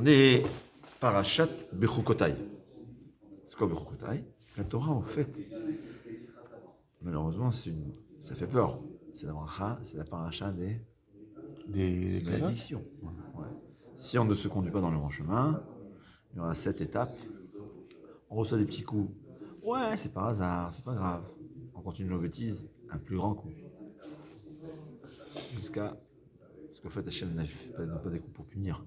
On est parachat Bechukotai. C'est quoi Bechukotai? La Torah, en fait, malheureusement, ça fait peur. C'est la bracha, c'est la paracha des malédictions. Ouais. Si on ne se conduit pas dans le bon chemin, il y aura 7 étapes. On reçoit des petits coups. Ouais, c'est par hasard, c'est pas grave. On continue nos bêtises, un plus grand coup. Parce qu'en fait, Hachem ne donne pas des coups pour punir.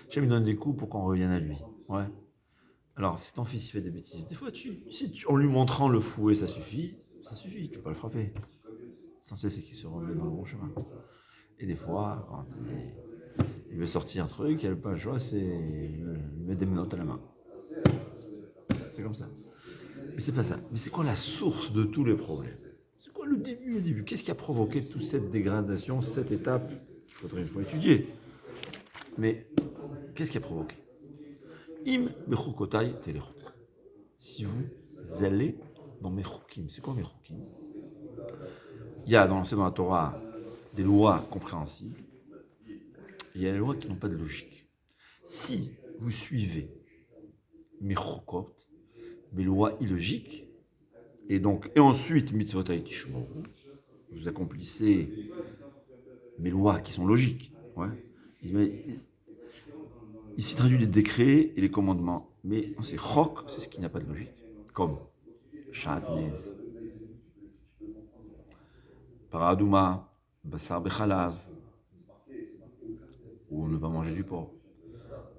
Hachem donne des coups pour qu'on revienne à lui. Ouais. Alors, si ton fils il fait des bêtises, des fois, en lui montrant le fouet, ça suffit, tu peux pas le frapper. L'essentiel, c'est qu'il se remette dans le bon chemin. Et des fois, quand il veut sortir un truc, il n'a pas le choix, c'est lui mettre des menottes à la main. C'est comme ça. Mais c'est pas ça. Mais c'est quoi la source de tous les problèmes? C'est quoi le début? Qu'est-ce qui a provoqué toute cette dégradation, cette étape? Il faudrait une fois étudier. Mais qu'est-ce qui a provoqué? Im bechukotai telechu. Si vous allez dans mes chukim, c'est quoi mes chukim? Il y a dans la Torah des lois compréhensibles, il y a des lois qui n'ont pas de logique. Si vous suivez mes chukot, mes lois illogiques, et ensuite mitzvot tishmoru, vous accomplissez mes lois qui sont logiques. Ouais. Ici traduit les décrets et les commandements, mais c'est chok, c'est ce qui n'a pas de logique, comme shatnez, paradouma, basar bechalav, ou ne pas manger du porc.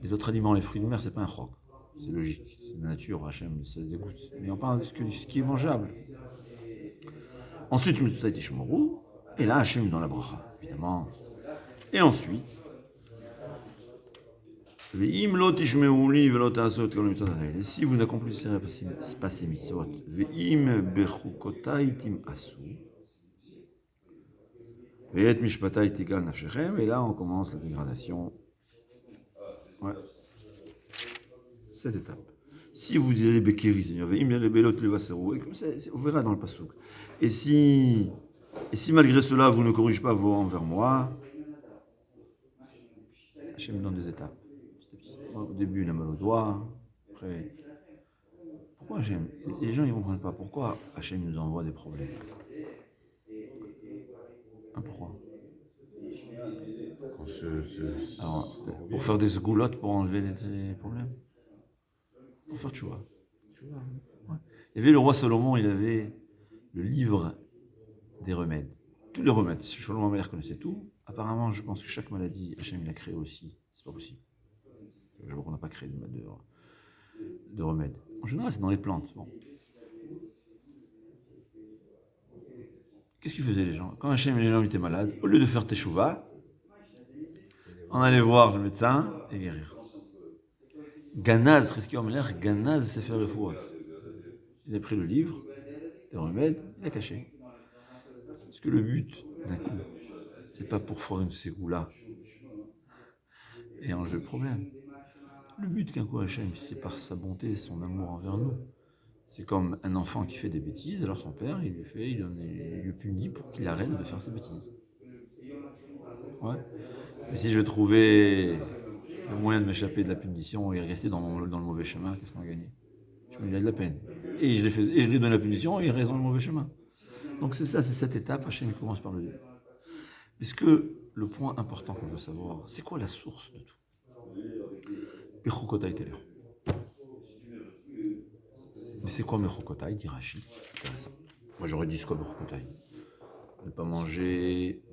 Les autres aliments, les fruits de mer, c'est pas un chok, c'est logique, c'est de la nature, Hachem, ça se dégoûte. Mais on parle de ce qui est mangeable. Ensuite, mitzvot tishmoru, et là, Hachem est dans la bracha, évidemment. Et ensuite, si vous n'accomplissez pas ces mitzvot, et là on commence la dégradation. Ouais. Cette étape. Si vous direz Bekeri, on verra dans le pasuk. Et si malgré cela vous ne corrigez pas vos envers moi, Hachem donne des étapes. Au début, il a mal au doigt. Après, pourquoi Hachem? Les gens ne comprennent pas. Pourquoi Hachem nous envoie des problèmes? Pourquoi? Alors, pour faire des goulottes, pour enlever les problèmes? Pour faire tchouva. Ouais. Il y avait le roi Salomon, il avait le livre des remèdes. Tous les remèdes. Salomon Amer connaissait tout. Apparemment, je pense que chaque maladie, Hachem l'a créé aussi. C'est pas possible. Je vois qu'on n'a pas créé de remède. En général, c'est dans les plantes. Bon. Qu'est-ce qu'ils faisaient les gens? Quand Hachem et les gens étaient malades, au lieu de faire teshuva, on allait voir le médecin et guérir. Ganaz, Ganaz, c'est faire le foie. Il a pris le livre, des remèdes, il a caché. Parce que le but d'un coup, c'est pas pour faire une ségoula et enlever le problème. Le but qu'un coup Hachem, c'est par sa bonté, son amour envers nous. C'est comme un enfant qui fait des bêtises, alors son père, il le punit pour qu'il arrête de faire ses bêtises. Ouais. Mais si je vais trouver le moyen de m'échapper de la punition et rester dans le mauvais chemin, qu'est-ce qu'on a gagné? Il a de la peine. Et je lui donne la punition et il reste dans le mauvais chemin. Donc c'est ça, c'est cette étape, Hachem commence par le dire. Parce que le point important qu'on veut savoir, c'est quoi la source de tout? Bechukotai telechu. Mais c'est quoi Bechukotai, dit Rashi? Intéressant. Moi j'aurais dit c'est quoi Bechukotai? Ne pas manger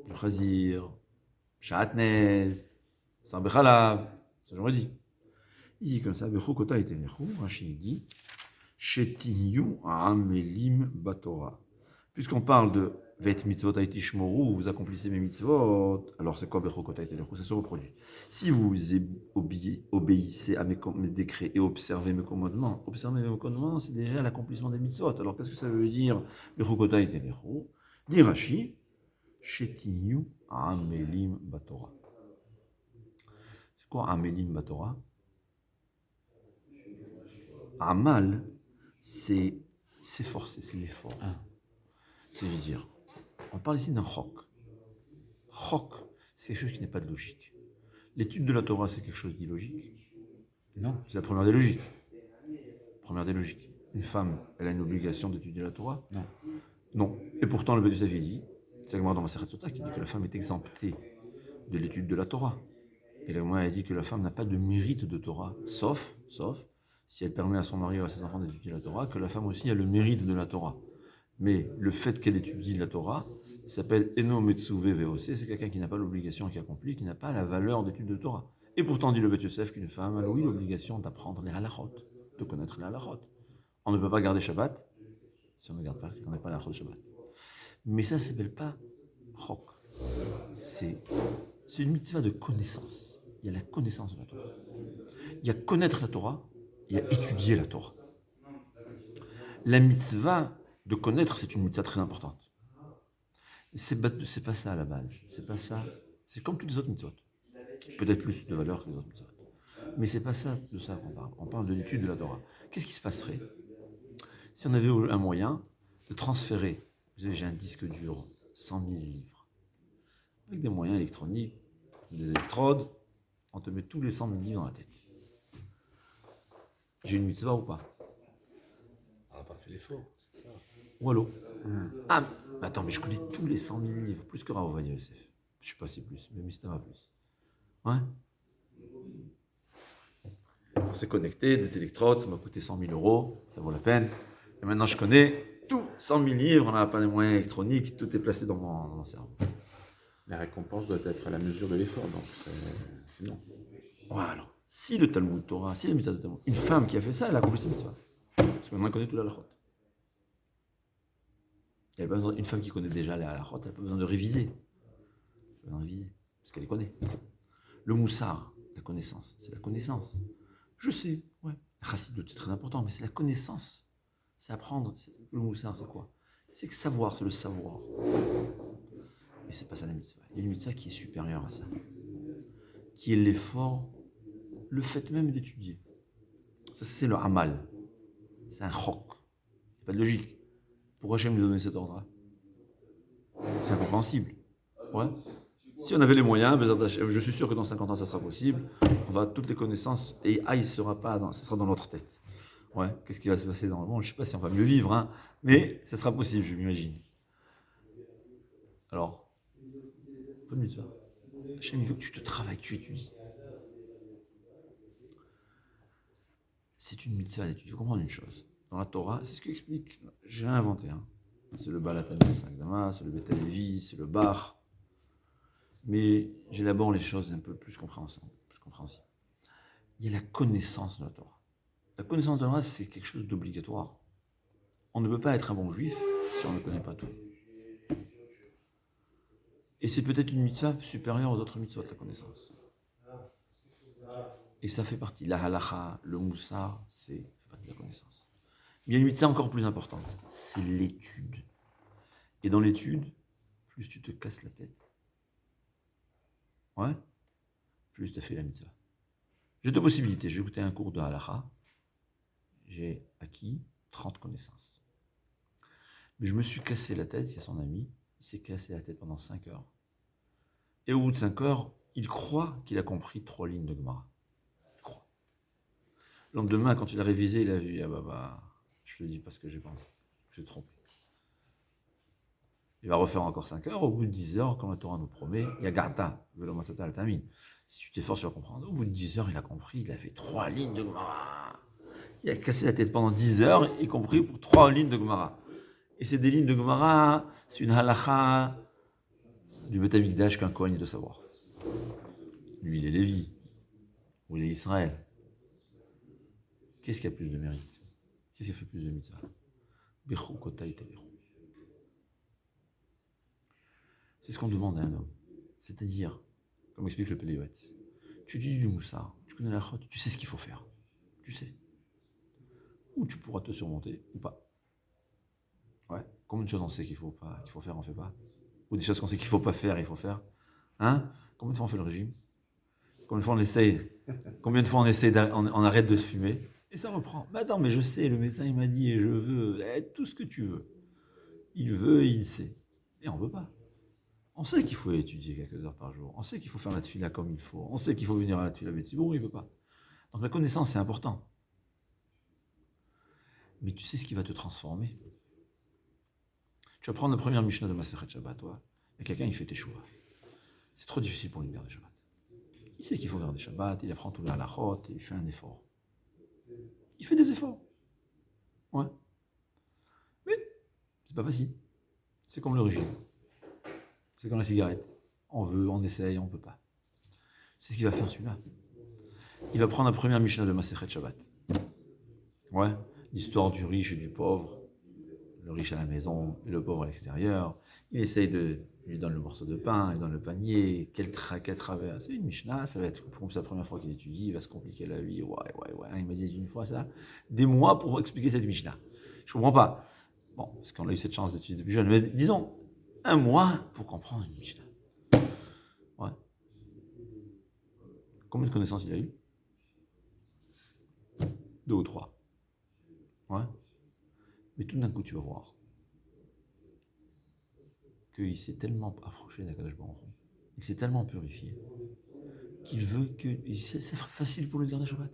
le chazir, shatnez, sans bechalav, ça j'aurais dit. Il dit comme ça, Bechukotai telechu, Rashi dit, Shetiyu amelim batora. Puisqu'on parle de Vet mitzvot tishmoru, vous accomplissez mes mitzvot, alors c'est quoi Bechukotai telechu? Ça se reproduit. Si vous obéissez à mes décrets et observez mes commandements, c'est déjà l'accomplissement des mitzvot. Alors qu'est-ce que ça veut dire Bechukotai telechu? Dit Rashi, Shetiyu amelim batora. C'est quoi amelim batora? Amal, c'est s'efforcer, c'est l'effort. C'est-à-dire, on parle ici d'un chok. Chok, c'est quelque chose qui n'est pas de logique. L'étude de la Torah, c'est quelque chose d'illogique. Non. C'est la première des logiques. Première des logiques. Une femme, elle a une obligation d'étudier la Torah? Non. Non. Et pourtant, le Beth Yosef, il dit, c'est dans Masechet Sota qui dit que la femme est exemptée de l'étude de la Torah. Et la Gemara a dit que la femme n'a pas de mérite de Torah, sauf, si elle permet à son mari ou à ses enfants d'étudier la Torah, que la femme aussi a le mérite de la Torah. Mais le fait qu'elle étudie la Torah, il s'appelle Eno Metsuve VOC, c'est quelqu'un qui n'a pas l'obligation qui accomplit, qui n'a pas la valeur d'étude de Torah. Et pourtant, dit le Beth Yosef qu'une femme a, oui, l'obligation d'apprendre les halachot, de connaître les halachot. On ne peut pas garder Shabbat si on ne garde pas, on n'a pas la halachot de Shabbat. Mais ça ne s'appelle pas chok. C'est une mitzvah de connaissance. Il y a la connaissance de la Torah. Il y a connaître la Torah, il y a étudier la Torah. La mitzvah de connaître, c'est une mitzvah très importante. C'est pas ça à la base. C'est pas ça. C'est comme toutes les autres mitzvot. Peut-être plus de valeur que les autres mitzvot. Mais c'est pas ça de ça qu'on parle. On parle de l'étude de la Torah. Qu'est-ce qui se passerait si on avait un moyen de transférer, vous savez, j'ai un disque dur, 100 000 livres, avec des moyens électroniques, des électrodes, on te met tous les 100 000 livres dans la tête. J'ai une mitzvah ou pas? On n'a pas fait l'effort, c'est ça. Ou allô? Ah, mais attends, mais je connais tous les 100 000 livres, plus que Rav Ovadia Yosef. Je sais pas si plus, mais Mystère plus. Ouais? On s'est connecté, des électrodes, ça m'a coûté 100 000 euros, ça vaut la peine. Et maintenant je connais tout, 100 000 livres, on n'a pas les moyens électroniques, tout est placé dans mon cerveau. La récompense doit être à la mesure de l'effort, donc sinon. Ouais, alors, si le Talmud Torah, si la mitzvah de Talmud, une femme qui a fait ça, elle a accompli sa mitzvah. Parce que maintenant elle connaît tout la halachot. Une femme qui connaît déjà la halachot, elle n'a pas besoin de réviser. Elle n'a pas besoin de réviser, parce qu'elle les connaît. Le moussar, la connaissance, c'est la connaissance. Je sais, ouais. La chassidut, c'est très important, mais c'est la connaissance. C'est apprendre. Le moussar, c'est quoi? C'est que savoir, c'est le savoir. Mais c'est pas ça la mitzvah. Il y a une mitzvah qui est supérieure à ça. Qui est l'effort, le fait même d'étudier. Ça, c'est le amal. C'est un chok. Il n'y a pas de logique. Pourquoi Hachem lui donner cet ordre-là? C'est incompréhensible. Ouais. Si on avait les moyens, je suis sûr que dans 50 ans, ça sera possible. On va toutes les connaissances, et il sera pas ça sera dans notre tête. Ouais. Qu'est-ce qui va se passer dans le monde? Je ne sais pas si on va mieux vivre, hein, mais ça sera possible, je m'imagine. Alors, pas de mitzvah. Hachem, il veut que tu te travailles, que tu étudies. C'est une mitzvah d'étude. Il faut comprendre une chose. Dans la Torah, c'est ce qu'il explique. J'ai inventé. Hein. C'est le Baal HaTalmud, c'est le Beth Halevi, c'est le Bach. Mais j'élabore les choses un peu plus compréhensibles. Il y a la connaissance de la Torah. La connaissance de la Torah, c'est quelque chose d'obligatoire. On ne peut pas être un bon juif si on ne connaît pas tout. Et c'est peut-être une mitzvah supérieure aux autres mitzvahs de la connaissance. Et ça fait partie. La halacha, le moussar, ça fait partie de la connaissance. Mais il y a une mitzvah encore plus importante, c'est l'étude. Et dans l'étude, plus tu te casses la tête, ouais, plus tu as fait la mitzvah. J'ai deux possibilités. J'ai écouté un cours de halacha, j'ai acquis 30 connaissances. Mais je me suis cassé la tête, il y a son ami, il s'est cassé la tête pendant 5 heures. Et au bout de 5 heures, il croit qu'il a compris 3 lignes de Gemara. Il croit. Le lendemain, quand il a révisé, il a vu, je le dis parce que j'ai pensé, j'ai trompé. Il va refaire encore 5 heures, au bout de 10 heures, comme la Torah nous promet, il y a Garta, Velomasata al-Tamin. Si tu t'efforces, tu vas comprendre. Au bout de 10 heures, il a compris, il a fait 3 lignes de Gemara. Il a cassé la tête pendant 10 heures, y compris pour 3 lignes de Gemara. Et c'est des lignes de Gemara, c'est une halacha du Beth Amikdash qu'un Kohen doit savoir. Lui, il est Lévi, ou il est Israël. Qu'est-ce qui a plus de mérite? Qu'est-ce qui a fait plus de mitzvah? Bechou kotay taberu. C'est ce qu'on demande à un homme. C'est-à-dire, comme explique le Péléoët, tu dis du moussard, tu connais la chot, tu sais ce qu'il faut faire. Tu sais. Ou tu pourras te surmonter, ou pas. Ouais. Combien de choses on sait qu'il faut faire, on fait pas? Ou des choses qu'on sait qu'il faut pas faire, il faut faire. Hein? Combien de fois on fait le régime? Combien de fois on essaye? Combien de fois on arrête de se fumer? Et ça reprend. Mais attends, mais je sais, le médecin il m'a dit et je veux, tout ce que tu veux. Il veut, il sait. Et on veut pas. On sait qu'il faut étudier quelques heures par jour. On sait qu'il faut faire la tefila comme il faut. On sait qu'il faut venir à la tefila Betsibour, il ne veut pas. Donc la connaissance, c'est important. Mais tu sais ce qui va te transformer. Tu vas prendre la première Mishnah de Masechet Shabbat, toi. Il y a quelqu'un, il fait Teshuvah. C'est trop difficile pour lui de garder Shabbat. Il sait qu'il faut garder Shabbat, il apprend tout le halachot, et il fait un effort. Il fait des efforts. Ouais. Mais c'est pas facile. C'est comme le régime. C'est comme la cigarette. On veut, on essaye, on peut pas. C'est ce qu'il va faire celui-là. Il va prendre la première Mishnah de Masechet Shabbat. Ouais. L'histoire du riche et du pauvre. Le riche à la maison et le pauvre à l'extérieur. Il essaye de... Il lui donne le morceau de pain, il lui donne le panier. Quel travers. C'est une Mishnah, ça va être comme c'est la première fois qu'il étudie, il va se compliquer la vie. Ouais. Il m'a dit une fois ça. Des mois pour expliquer cette Mishnah. Je comprends pas. Bon, parce qu'on a eu cette chance d'étudier depuis jeune. Mais disons, un mois pour comprendre une Mishnah. Ouais. Combien de connaissances il a eu? 2 ou 3. Ouais. Mais tout d'un coup, tu vas voir qu'il s'est tellement approché d'Akadosh Baruch Hu, il s'est tellement purifié, qu'il veut que... C'est facile pour lui de garder Shabbat.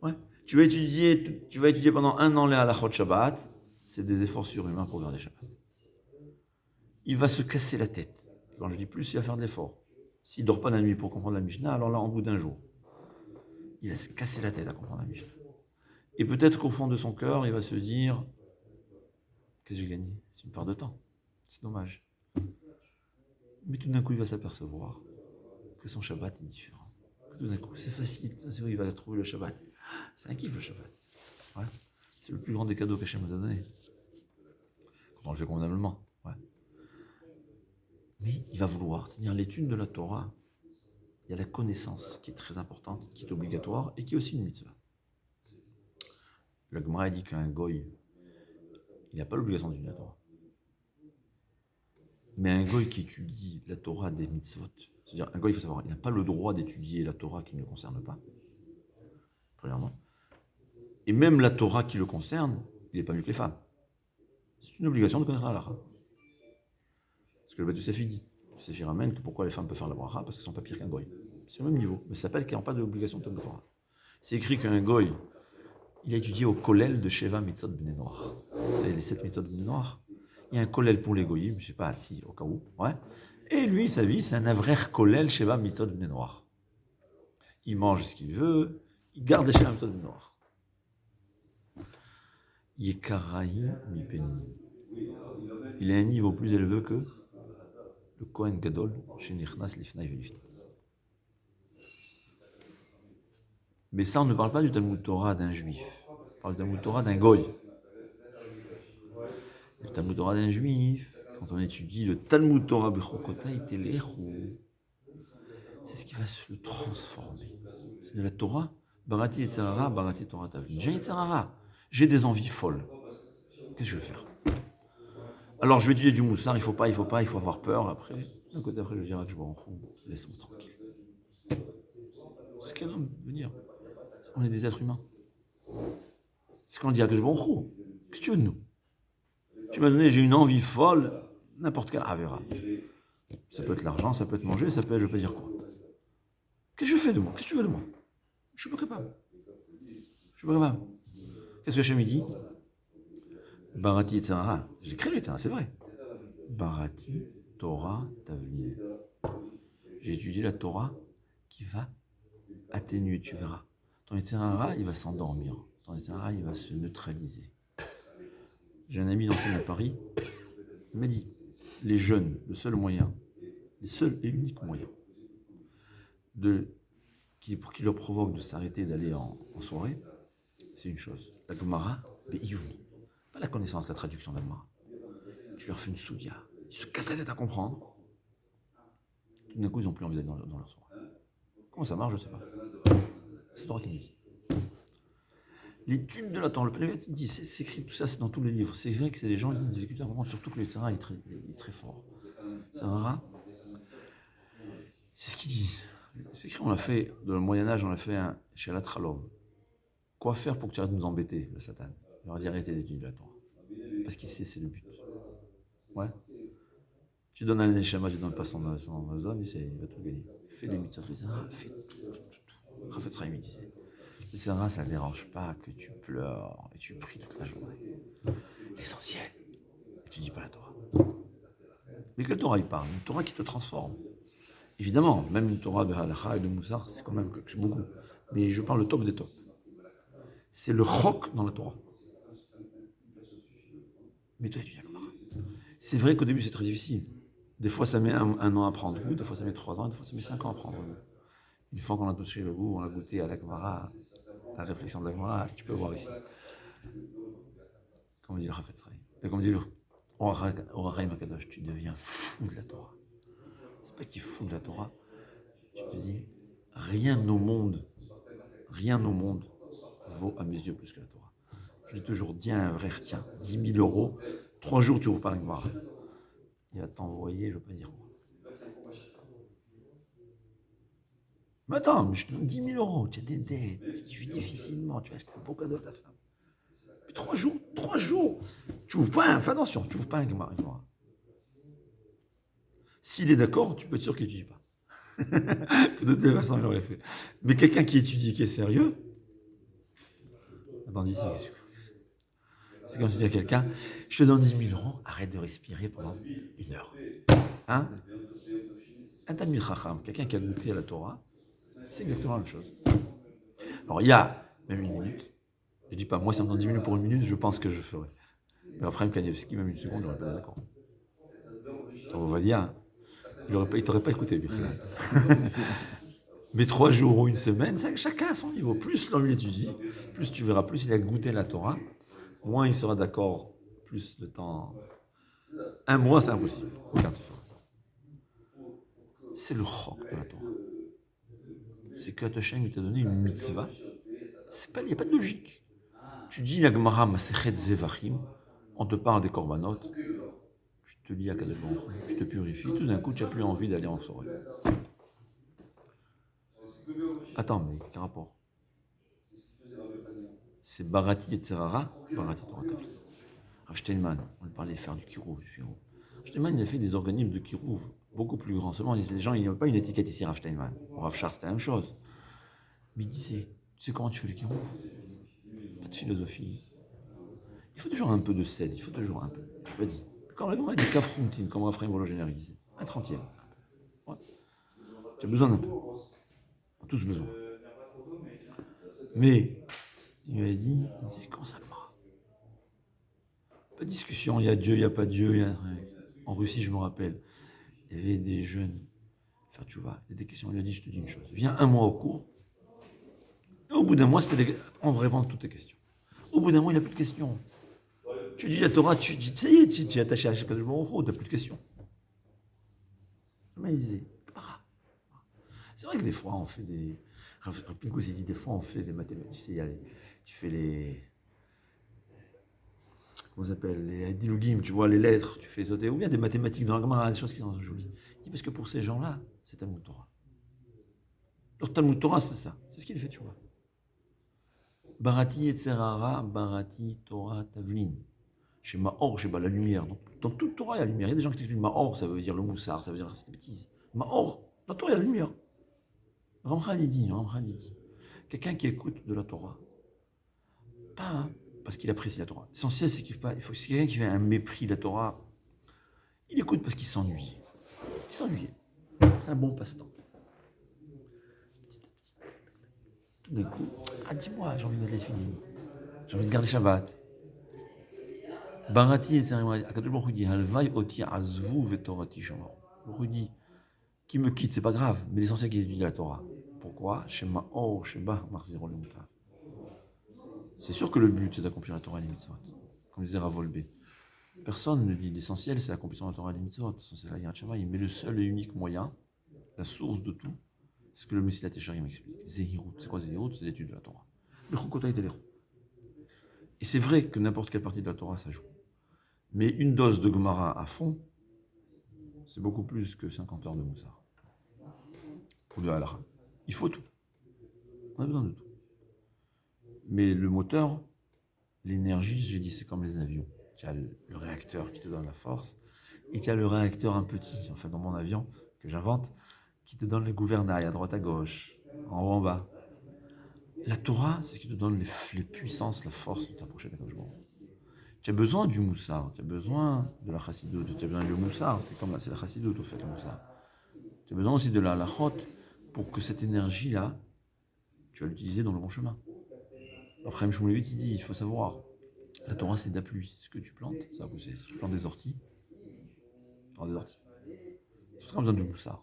Ouais. Tu vas étudier pendant 1 an les halachot Shabbat, c'est des efforts surhumains pour garder Shabbat. Il va se casser la tête. Quand je dis plus, il va faire de l'effort. S'il ne dort pas la nuit pour comprendre la Mishnah, alors là, en bout d'un jour, il va se casser la tête à comprendre la Mishnah. Et peut-être qu'au fond de son cœur, il va se dire, qu'est-ce que j'ai gagné? C'est une part de temps. C'est dommage. Mais tout d'un coup, il va s'apercevoir que son Shabbat est différent. Que tout d'un coup, c'est facile. C'est vrai, il va trouver le Shabbat. C'est un kiff, le Shabbat. Ouais. C'est le plus grand des cadeaux qu'Hachem nous a donné. Quand on le fait convenablement. Ouais. Mais il va vouloir. C'est-à-dire, l'étude de la Torah, il y a la connaissance qui est très importante, qui est obligatoire et qui est aussi une mitzvah. Le Gemara dit qu'un goy, il n'a pas l'obligation d'étudier la Torah. Mais un goy qui étudie la Torah des mitzvot, c'est-à-dire un goy, il faut savoir, il n'a pas le droit d'étudier la Torah qui ne le concerne pas, premièrement. Et même la Torah qui le concerne, il n'est pas mieux que les femmes. C'est une obligation de connaître la halakha. Ce que le Beth Yosef dit. Le Yosef ramène que pourquoi les femmes peuvent faire la bracha, parce qu'elles ne sont pas pires qu'un goy. C'est au même niveau, mais ça s'appelle qu'ils n'ont pas d'obligation de connaître la Torah. C'est écrit qu'un goy, il a étudié au kollel de Sheva Mitzot Bnei Noach. Vous savez, les 7 Mitzot Bnei Noach. Il y a un kollel pour les goyim, je ne sais pas si au cas où. Ouais. Et lui, sa vie, c'est un avrer kollel Sheva Mitzot Bnei Noach. Il mange ce qu'il veut, il garde les Sheva Mitzot Bnei Noach. Yekaraï Mipeni. Il a un niveau plus élevé que le Kohen Gadol chez Nichnas Lifnai Velifnai. Mais ça, on ne parle pas du Talmud Torah d'un juif. On parle du Talmud Torah d'un goy. Le Talmud Torah d'un juif, quand on étudie le Talmud Torah Bechokotay Telechou, c'est ce qui va se transformer. C'est de la Torah, Barati Yetzerara, Barati Torah Tavlin. J'ai Yetzerara, j'ai des envies folles. Qu'est-ce que je vais faire? Alors je vais étudier du Moussar, il faut avoir peur après. D'un côté après, je vais dire que je vais en roue, laisse-moi tranquille. C'est qu'un homme veut dire. On est des êtres humains. C'est quand on dit que je vais en roue. Qu'est-ce que tu veux de nous? Tu m'as donné, j'ai une envie folle, n'importe quelle avera. Ça peut être l'argent, ça peut être manger, ça peut être je ne peux pas dire quoi. Qu'est-ce que je fais de moi? Qu'est-ce que tu veux de moi? Je ne suis pas capable. Qu'est-ce que Hachem dit? Barati et Tzara. J'ai créé les terrains, c'est vrai. Barati, Torah, Tavlin. J'ai étudié la Torah qui va atténuer, tu verras. Ton Yetzirara, il va s'endormir. Ton Yetzirara, il va se neutraliser. J'ai un ami d'enseigne à Paris, il m'a dit, les jeunes, le seul et unique moyen qui leur provoque de s'arrêter d'aller en soirée, c'est une chose. La Gemara, Be'iyumi. Pas la connaissance, la traduction de la Gemara. Tu leur fais une soudia, ils se cassent la tête à comprendre. Tout d'un coup, ils n'ont plus envie d'aller dans leur soirée. Comment ça marche, je ne sais pas. C'est toi qui me dis. L'étude de la Torah, le Plévet dit, c'est écrit, tout ça, c'est dans tous les livres. C'est vrai que c'est des gens qui discutent à comprendre, surtout que le Tzara est très fort. Tzara, c'est ce qu'il dit. C'est écrit, on l'a fait, dans le Moyen-Âge, on l'a fait un chez Alatralov. Quoi faire pour que tu arrêtes de nous embêter, le Satan? Il leur a dit arrêtez d'étudier la Torah. Parce qu'il sait, c'est le but. Ouais. Tu donnes un neshama, tu donnes pas son zone, il va tout gagner. Fais des mitzvot, les Sarah, fais tout. Chafetz Chaim, il disait. Les Sarah, ça ne dérange pas que tu pleures et tu pries toute la journée. L'essentiel, tu dis pas la Torah. Mais quelle Torah il parle? Une Torah qui te transforme. Évidemment, même une Torah de Halacha et de Moussar, c'est quand même beaucoup. Mais je parle le top des tops. C'est le chok dans la Torah. Mais toi, tu viens comme ça. C'est vrai qu'au début, c'est très difficile. Des fois, ça met un an à prendre goût, des fois, ça met 3 ans, des fois, ça met 5 ans à prendre goût. Une fois qu'on a touché le goût, on a goûté à la Gemara, la réflexion de la Gemara, tu peux voir ici. Comme dit le Chafetz Chaim. Et comme dit le Orachaim Akadosh, tu deviens fou de la Torah. C'est pas qu'il est fou de la Torah. Tu te dis, rien au monde vaut à mes yeux plus que la Torah. Je l'ai toujours dit à un vrai, tiens, 10 000 euros, 3 jours tu ouvres pas la Gemara. Il va t'envoyer, je ne veux pas dire quoi. Mais attends, mais je te donne 10 000 euros, tu as des dettes, tu vis difficilement, tu vas acheter un beau cadeau à ta femme. Puis 3 jours, tu ouvres pas fais attention, tu ouvres pas un Gemara. S'il est d'accord, tu peux être sûr qu'il n'étudie pas. De toute façon, il l'aurait fait. Mais quelqu'un qui étudie, qui est sérieux, attends, dis ça. C'est comme si tu dis à quelqu'un, je te donne 10 000 euros, arrête de respirer pendant 1 heure. Hein? Un Talmid Chacham, quelqu'un qui a goûté à la Torah, c'est exactement la même chose. Alors il y a même 1 minute, je dis pas, moi si on me donne 10 minutes pour 1 minute, je pense que je ferai. Mais Ephraim Kanievski, même 1 seconde, j'aurais pas été d'accord. On va dire, il t'aurait pas écouté, Mais 3 jours ou 1 semaine, chacun à son niveau. Plus l'homme étudie, plus tu verras, plus il a goûté la Torah, moins il sera d'accord, plus le temps. 1 mois, c'est impossible. Regarde. C'est le chok de la Torah. C'est que Hashem t'a donné une mitzvah. Il n'y a pas de logique. Tu dis la Gemara Masechet Zevachim, on te parle des korbanot, tu te lis à Kadosh Baruch Hu, tu te purifies, tout d'un coup tu n'as plus envie d'aller en soirée. Attends, mais quel rapport? C'est Barati et Tzerara, Barati Torah Tafli. Rav Steinman, on lui parlait de faire du kirouv. Rav Steinman, il a fait des organismes de kirouv beaucoup plus grands. Seulement, les gens, il n'y a pas une étiquette ici, Rav Steinman. Pour Rav Char, c'était la même chose. Mais il disait, tu sais comment tu fais le kirouv? Pas de philosophie. Il faut toujours un peu de sel, il faut toujours un peu. Je dis. Quand on a dit kafroumtine, comme Raphaël Vologénère disait, 1/30. Ouais. Tu as besoin d'un peu. On a tous besoin. Mais, il lui a dit, comment ça va? Pas de discussion, il y a Dieu, il n'y a pas Dieu. Il y a... En Russie, je me rappelle, il y avait des jeunes, enfin tu vois, il y a des questions. Il lui a dit, je te dis une chose, viens 1 mois au cours, et au bout d'1 mois, on va répondre à toutes tes questions. Au bout d'1 mois, il n'a plus de questions. Tu dis la Torah, tu dis, ça y est, tu es attaché à chaque jour, tu n'as plus de questions. Mais il disait, c'est vrai que des fois, on fait des. Rapinko s'est dit, des fois, on fait des mathématiques. Tu sais, tu fais les. Comment ça s'appelle? Les dilugim, tu vois, les lettres, tu fais sauter. Ou bien des mathématiques dans la Gemara, des choses qui sont jolies. Il dit, parce que pour ces gens-là, c'est Talmud Torah. Leur Talmud Torah, c'est ça. C'est ce qu'il fait, tu vois. Barati et Tzerara, Barati, Torah, Tavlin. Chez Maor, chez la lumière. Dans toute Torah, il y a la lumière. Il y a des gens qui t'expliquent Maor, ça veut dire le moussard, ça veut dire cette bêtise. Maor, dans la Torah, il y a la lumière. Ramchal, il dit. Quelqu'un qui écoute de la Torah, pas parce qu'il apprécie la Torah. L'essentiel, c'est qu'il faut c'est quelqu'un qui fait un mépris de la Torah. Il écoute parce qu'il s'ennuie. Il s'ennuie. C'est un bon passe-temps. Tout d'un coup, dis-moi, j'ai envie de mettre les films. J'ai envie de garder Shabbat. Barati et Sarimari, Akadosh Baruch Hu dit, Halvai oti azvu vetorati shamar. Baruch Hu dit, qui me quitte, c'est pas grave, mais l'essentiel qu'il étudie la Torah. Pourquoi? Shema or, Sheba, Marzero le Mutav. C'est sûr que le but, c'est d'accomplir la Torah et les mitzvot. Comme disait Rav Wolbe. Personne ne dit l'essentiel, c'est l'accomplissement de la Torah et les mitzvot. C'est la Yirat Shamayim. Mais le seul et unique moyen, la source de tout, c'est ce que le Messilat Yesharim explique. Zehirut. C'est quoi Zehirut? C'est l'étude de la Torah. Le Chukotay Telero. Et c'est vrai que n'importe quelle partie de la Torah, ça joue. Mais une dose de Gemara à fond, c'est beaucoup plus que 50 heures de Moussar. Pour le Halakha. Il faut tout. On a besoin de tout. Mais le moteur, l'énergie, j'ai dit, c'est comme les avions. Tu as le réacteur qui te donne la force, il y a le réacteur un petit, enfin dans mon avion, que j'invente, qui te donne le gouvernail à droite à gauche, en haut en bas. La Torah, c'est ce qui te donne les puissances, la force de t'approcher d'Akadosh Baruch Hu. Tu as besoin du moussard, tu as besoin de la chassidoute, tu as besoin du moussard, c'est la chassidoute au fait, le moussard. Tu as besoin aussi de la lachot pour que cette énergie-là, tu vas l'utiliser dans le bon chemin. Après, M. Shmulevitz, il dit, il faut savoir, la Torah, c'est de la pluie, c'est ce que tu plantes, ça va pousser. Si tu plantes des orties, tu auras des orties. Tu as besoin du moussard.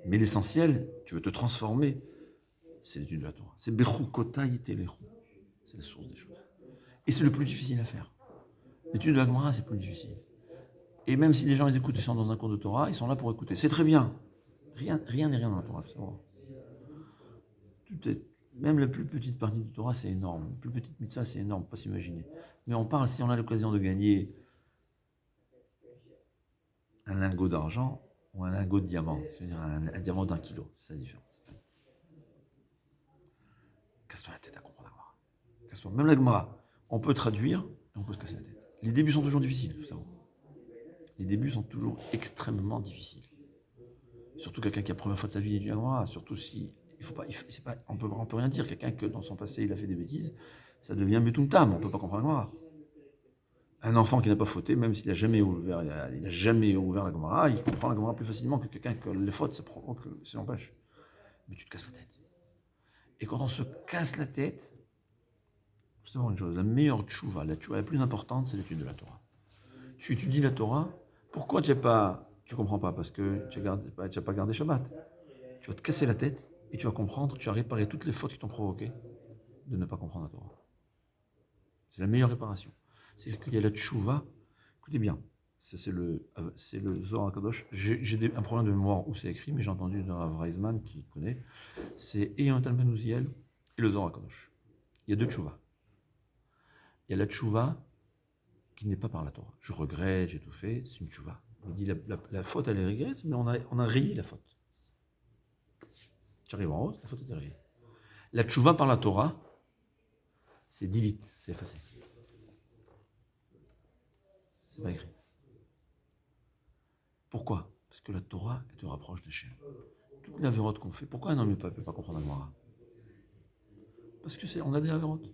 Mais l'essentiel, tu veux te transformer, c'est l'étude de la Torah. C'est Bechukotai Telechu. C'est la source des choses. Et c'est le plus difficile à faire. L'étude de la Gemara, c'est plus difficile. Et même si les gens ils écoutent, ils sont dans un cours de Torah, ils sont là pour écouter. C'est très bien. Rien n'est rien dans la Torah, il faut savoir. Même la plus petite partie de Torah, c'est énorme. La plus petite mitzvah, c'est énorme, pas s'imaginer. Mais on parle, si on a l'occasion de gagner un lingot d'argent ou un lingot de diamant, c'est-à-dire un diamant d'1 kilo, c'est la différence. Casse-toi la tête à comprendre la Gemara. Casse-toi. Même la Gemara, on peut traduire et on peut se casser la tête. Les débuts sont toujours difficiles, il faut savoir. Les débuts sont toujours extrêmement difficiles. Surtout quelqu'un qui a la première fois de sa vie étudie la Gemara, surtout si on peut rien dire. Quelqu'un que dans son passé il a fait des bêtises, ça devient betumtam, on ne peut pas comprendre la Gemara. Un enfant qui n'a pas fauté, même s'il n'a jamais ouvert la Gemara, il comprend la Gemara plus facilement que quelqu'un que les fautes, ça l'empêche. Mais tu te casses la tête. Et quand on se casse la tête, faut savoir une chose, la meilleure tchouva, la plus importante, c'est l'étude de la Torah. Tu étudies la Torah, pourquoi tu comprends pas? Parce que tu n'as pas gardé Shabbat. Tu vas te casser la tête et tu vas comprendre, tu vas réparer toutes les fautes qui t'ont provoqué de ne pas comprendre la Torah. C'est la meilleure réparation. C'est-à-dire qu'il y a la tchouva. Écoutez bien, c'est le Zohar HaKadosh. J'ai un problème de mémoire où c'est écrit, mais j'ai entendu de Rav Reisman qui connaît. C'est Eyant Ben Uziel et le Zohar HaKadosh. Il y a deux tchouva. Il y a la tchouva qui n'est pas par la Torah. Je regrette, j'ai tout fait, c'est une tchouva. Il dit la faute, elle est regrette, mais on a rayé la faute. Tu arrives en haut, la faute est rayée. La tchouva par la Torah, c'est delete, c'est effacé. C'est pas écrit. Pourquoi? Parce que la Torah, elle te rapproche d'Hachem. Toute l'avérote qu'on fait, pourquoi un homme ne peut pas comprendre la Gemara? Parce qu'on a des avérotes.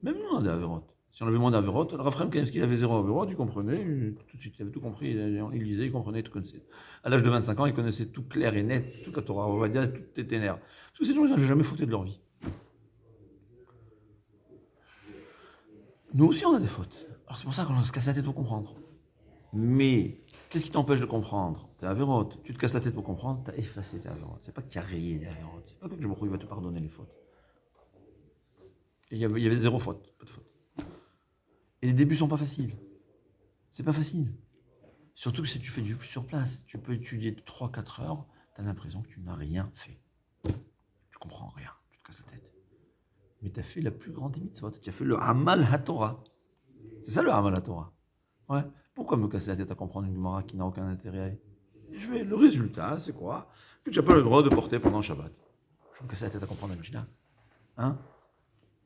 Même nous, on a des avérotes. Si on avait moins d'avérotes, le Raphaël Kanevski, il avait 0 avérote, il comprenait, tout de suite, il avait tout compris, il lisait, il comprenait, tout connaissait. À l'âge de 25 ans, il connaissait tout clair et net, toute la Torah, on va dire, tout était nerf. Parce que ces gens-là, n'ont jamais fauté de leur vie. Nous aussi, on a des fautes. Alors c'est pour ça qu'on se casse la tête pour comprendre. Mais, qu'est-ce qui t'empêche de comprendre? T'es avérote, tu te casses la tête pour comprendre, t'as effacé tes avérotes. C'est pas que tu as rayé les avérotes. C'est pas que je me crois qu'il va te pardonner les fautes. Et il y avait 0 faute, pas de faute. Et les débuts sont pas faciles. C'est pas facile. Surtout que si tu fais du sur place, tu peux étudier 3-4 heures, tu as l'impression que tu n'as rien fait. Tu comprends rien, tu te casses la tête. Mais tu as fait la plus grande des mitzvot, tu as fait le Amal HaTorah. C'est ça le Amal HaTorah. Ouais. Pourquoi me casser la tête à comprendre une Gemara qui n'a aucun intérêt? Le résultat, c'est quoi? Que tu n'as pas le droit de porter pendant Shabbat. Je vais me casser la tête à comprendre la Mishnah. Hein?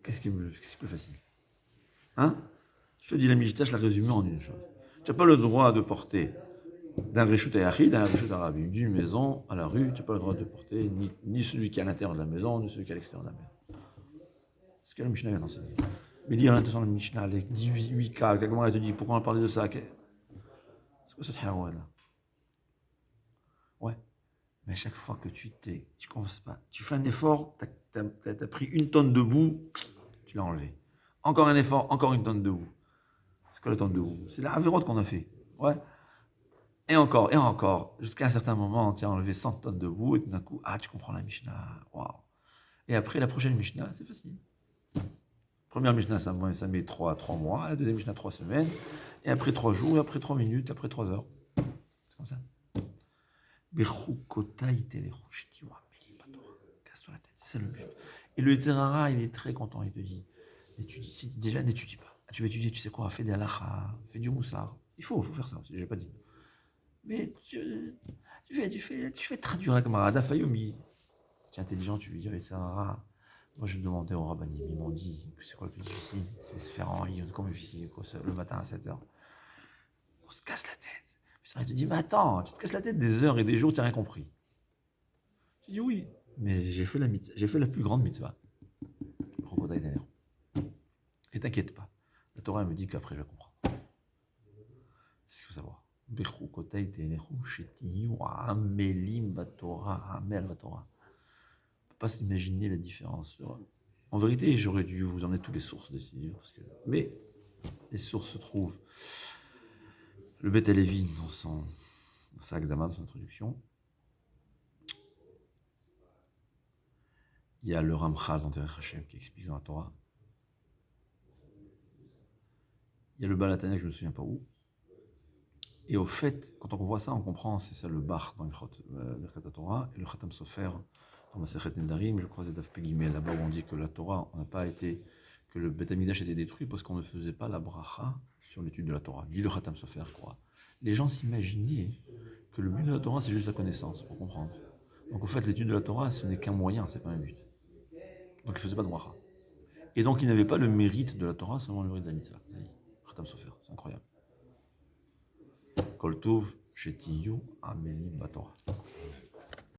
Qu'est-ce qui est plus facile? Hein? Je te dis la Mishnah, je la résume en une chose. Tu n'as pas le droit de porter d'un Reshut Ayachid à un Reshut Arabi, d'une maison à la rue, tu n'as pas le droit de porter ni celui qui est à l'intérieur de la maison, ni celui qui est à l'extérieur de la maison. C'est ce que la Mishnah vient d'enseigner. Mais lire à l'intérieur de la Mishnah, les 18 cas, comment elle te dit, pourquoi on a parlé de ça? C'est quoi cette héroïne là? Ouais. Mais à chaque fois que tu commences pas, tu fais un effort, tu as pris 1 tonne de boue, tu l'as enlevé. Encore un effort, encore 1 tonne de boue. C'est quoi le tonne de boue? C'est la avérote qu'on a fait. Ouais. Et encore, jusqu'à un certain moment, tu as enlevé 100 tonnes de boue, et tout d'un coup, tu comprends la Mishnah. Waouh. Et après, la prochaine Mishnah, c'est facile. Première Mishnah, ça met 3 mois, la deuxième Mishnah, 3 semaines, et après 3 jours, et après 3 minutes, après 3 heures. C'est comme ça. Casse-toi la tête, c'est ça le but. Et le Yetzirara, il est très content, il te dit, déjà n'étudie pas. Tu vas étudier, tu sais quoi, fais des halachas, fais du moussard. Il faut faire ça aussi, j'ai pas dit. Mais tu fais traduire la Gemara d'Afayomi. Tu es intelligent, tu lui dis, Yetzirara. Moi, je demandais au rabbinim, ils m'ont dit que c'est quoi le plus difficile? C'est se faire en comme difficile, le matin à 7h. On se casse la tête. Il te dit, mais attends, tu te casses la tête des heures et des jours, tu n'as rien compris. Je dis oui, mais j'ai fait la plus grande mitzvah. Et t'inquiète pas, la Torah elle me dit qu'après je vais comprendre. C'est ce qu'il faut savoir. On ne peut pas s'imaginer la différence. En vérité, j'aurais dû vous en donner toutes les sources de ces livres. Mais les sources se trouvent. Le Beth Halevi, dans sa Akdama, dans son introduction. Il y a le Ramchal dans Derech Hashem qui explique dans la Torah. Il y a le Baal HaTanya que je ne me souviens pas où. Et au fait, quand on voit ça, on comprend, c'est ça le Bach dans le Torah et le Khatam Sofer dans Masechet Nedarim, je crois c'est Daf Pegimel, là-bas où on dit que la Torah, que le Beth Amikdash était détruit parce qu'on ne faisait pas la bracha sur l'étude de la Torah. Dit le Khatam Sofer, quoi. Les gens s'imaginaient que le but de la Torah, c'est juste la connaissance, pour comprendre. Donc au fait, l'étude de la Torah, ce n'est qu'un moyen, c'est pas un but. Donc il ne faisait pas de bracha. Et donc il n'avait pas le mérite de la Torah, seulement le mérite de la mitzvah. Khatam Sofer, c'est incroyable. Kol Tov, Shetiyu, Amelim, Batorah.